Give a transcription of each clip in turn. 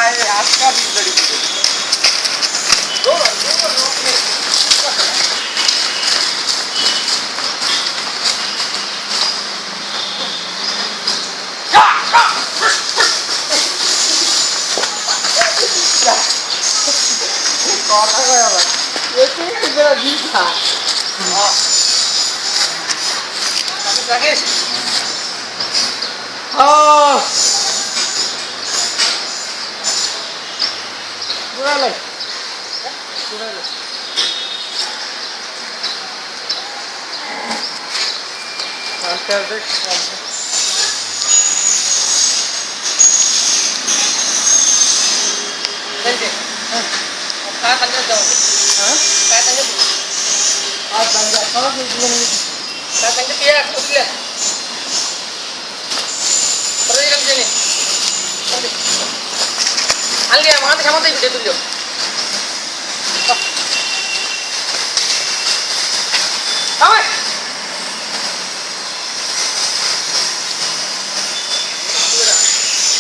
আজকা বিজড়ি দৌড় কথা কয় আবার এতে যেটা দিছা দেখিস ঘুরালে ঘুরালে আস্তে আস্তে काय पंजाब जाऊ हां काय पंजाब आज पंजाब काय पंजाब किया उठले परत येईल जने आली आहे मागे थांबते इथे तुझ्या थांब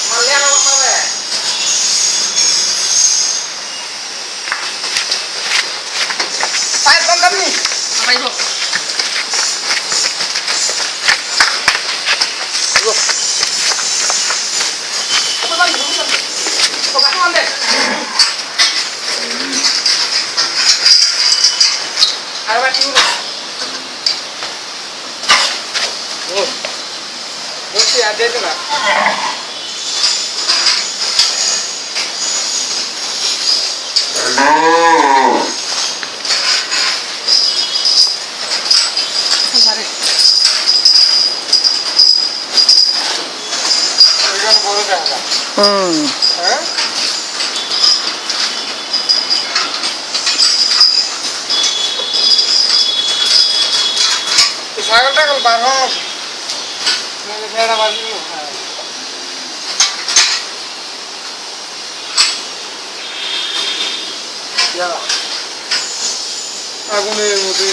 मारल्या ना मारल्या Pakai bom kami. Apa itu? Apa lagi? Kau kata mana? Ada apa dulu? Oh, mesti ada itu lah. ছাগল টাগল বার হোক ভেড়া বাজি আগুনের মধ্যে